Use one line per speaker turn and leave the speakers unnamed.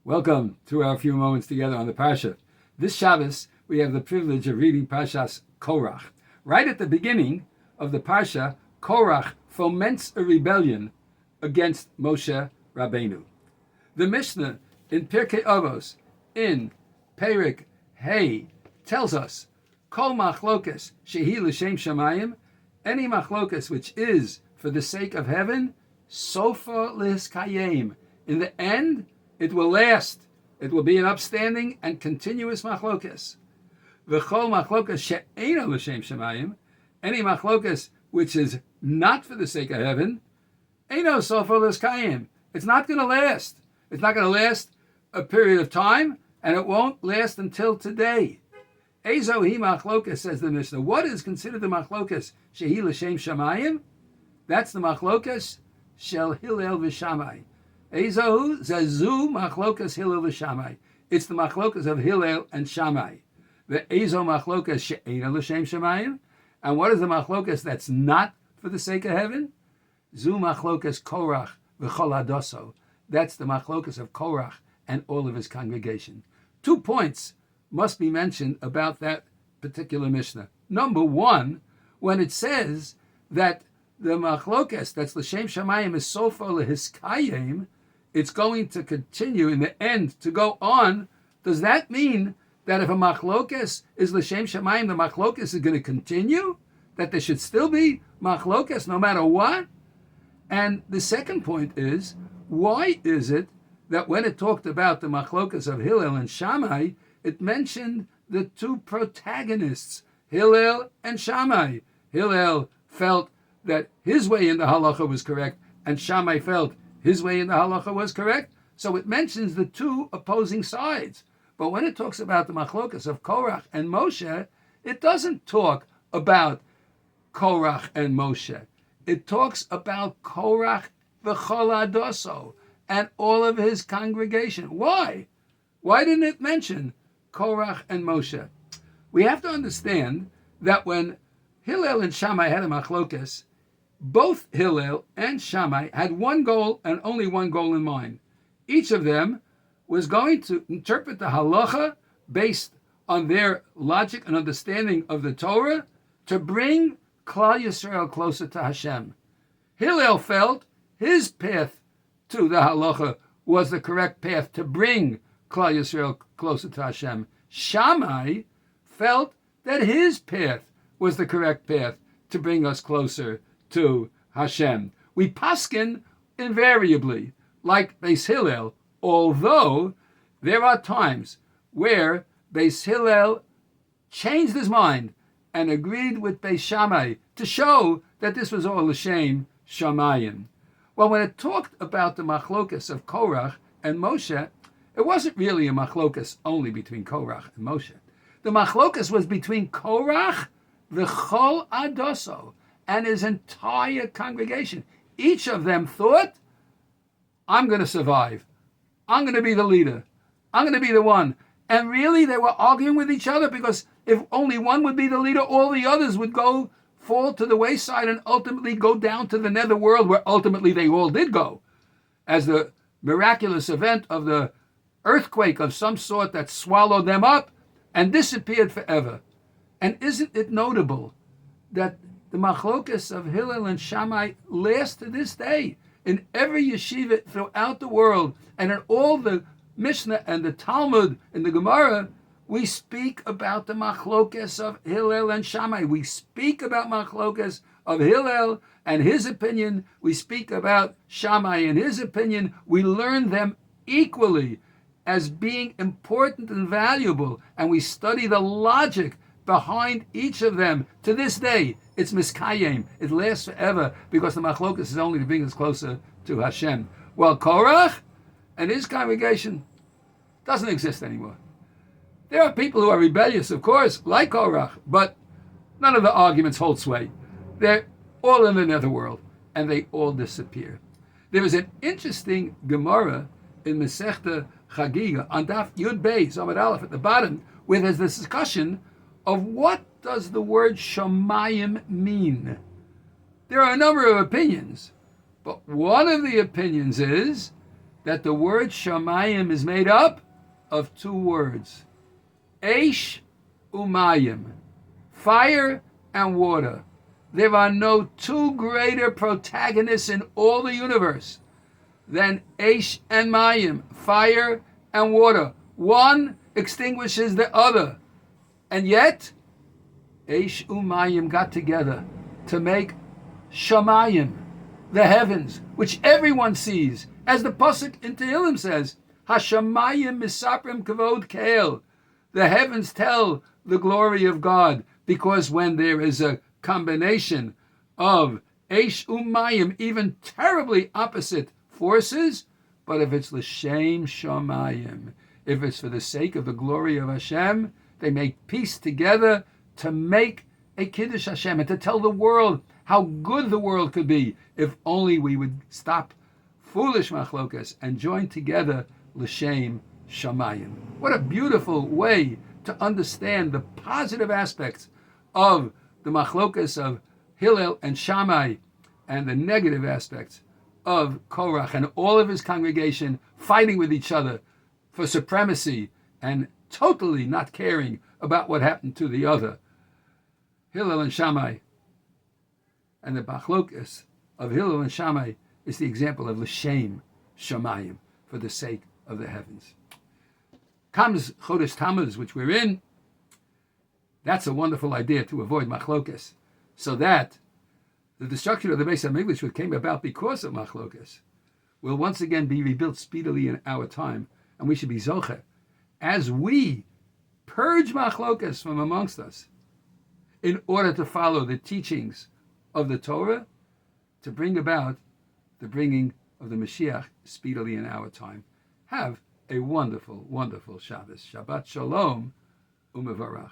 Welcome to our few moments together on the Parsha. This Shabbos, we have the privilege of reading Parshas Korach. Right at the beginning of the Parsha, Korach foments a rebellion against Moshe Rabbeinu. The Mishnah in Pirkei Avos, in Perik Hey, tells us, Kol machlokas shehi l'shem shamayim, any machlokas which is for the sake of heaven, sofa lihiskayim. In the end, it will last. It will be an upstanding and continuous machlokas. V'chol machlokas she'eino l'shem shamayim, any machlokas which is not for the sake of heaven, eino sofa lihiskayim. It's not going to last. It's not going to last a period of time, and it won't last until today. Ezo hi machlokas, says the Mishnah. What is considered the machlokas shehi l'shem shamayim? That's the machlokas shel Hillel v'Shamai. Ezohu zazu machlokas Hillel v'Shamai. It's the machlokas of Hillel and Shammai. The ezo machlokas she'ena l'shem shamayim. And what is the machlokas that's not for the sake of heaven? Zu machlokas Korach v'chol hadoso. That's the machlokas of Korach and all of his congregation. 2 points must be mentioned about that particular Mishnah. Number one, when it says that the machlokas, that's l'shem shamayim, is sofa lehiskayim, it's going to continue in the end to go on. Does that mean that if a machlokas is l'shem shamayim, the machlokas is going to continue? That there should still be machlokas no matter what? And the second point is, why is it that when it talked about the machlokas of Hillel and Shammai, it mentioned the two protagonists, Hillel and Shammai? Hillel felt that his way in the halacha was correct, and Shammai felt his way in the halacha was correct. So it mentions the two opposing sides. But when it talks about the machlokas of Korach and Moshe, it doesn't talk about Korach and Moshe. It talks about Korach v'chol hadoso and all of his congregation. Why? Why didn't it mention Korach and Moshe? We have to understand that when Hillel and Shammai had a machlokas, both Hillel and Shammai had one goal and only one goal in mind. Each of them was going to interpret the halacha based on their logic and understanding of the Torah to bring Klal Yisrael closer to Hashem. Hillel felt his path to the halacha was the correct path to bring Klal Yisrael closer to Hashem. Shammai felt that his path was the correct path to bring us closer to Hashem. We paskin invariably, like Beis Hillel, although there are times where Beis Hillel changed his mind and agreed with Beis Shammai to show that this was all l'shem shamayim. Well, when it talked about the machlokas of Korach and Moshe, it wasn't really a machlokas only between Korach and Moshe. The machlokas was between Korach v'chol hadoso and his entire congregation. Each of them thought, I'm going to survive. I'm going to be the leader. I'm going to be the one. And really, they were arguing with each other because if only one would be the leader, all the others would fall to the wayside and ultimately go down to the netherworld, where ultimately they all did go, as the miraculous event of the earthquake of some sort that swallowed them up and disappeared forever. And isn't it notable that the machlokas of Hillel and Shammai last to this day in every yeshiva throughout the world, and in all the Mishnah and the Talmud and the Gemara, we speak about the machlokas of Hillel and Shammai. We speak about machlokas of Hillel and his opinion. We speak about Shammai and his opinion. We learn them equally as being important and valuable, and we study the logic behind each of them. To this day, it's miskayim. It lasts forever because the machlokas is only to bring us closer to Hashem. Well, Korach and his congregation doesn't exist anymore. There are people who are rebellious, of course, like Korach, but none of the arguments hold sway. They're all in the netherworld, and they all disappear. There is an interesting Gemara in Masechta Chagiga on Daf Yud Beis Amud Aleph at the bottom, where there's this discussion of what does the word shamayim mean. There are a number of opinions, but one of the opinions is that the word Shamayim is made up of two words, Eish Umayim, fire and water. There are no two greater protagonists in all the universe than Eish and Mayim, fire and water. One extinguishes the other. And yet, Eish Umayim got together to make Shamayim, the heavens, which everyone sees. As the Pasuk in Tehillim says, Hashamayim misaprim kavod keil. The heavens tell the glory of God, because when there is a combination of Eish Umayim, even terribly opposite forces, but if it's l'shem Shamayim, if it's for the sake of the glory of Hashem, they make peace together to make a Kiddush Hashem and to tell the world how good the world could be if only we would stop foolish machlokas and join together l'shem Shamayim. What a beautiful way to understand the positive aspects of the machlokas of Hillel and Shammai and the negative aspects of Korach and all of his congregation fighting with each other for supremacy and totally not caring about what happened to the other. Hillel and Shammai, and the machlokas of Hillel and Shammai is the example of l'shem Shamayim, for the sake of the heavens. Comes Chodesh Tammuz, which we're in. That's a wonderful idea to avoid machlokas, so that the destruction of the Beis HaMikdash, which came about because of machlokas, will once again be rebuilt speedily in our time, and we should be zocher as we purge machlokas from amongst us in order to follow the teachings of the Torah to bring about the bringing of the Mashiach speedily in our time. Have a wonderful, wonderful Shabbos. Shabbat Shalom Umevarach.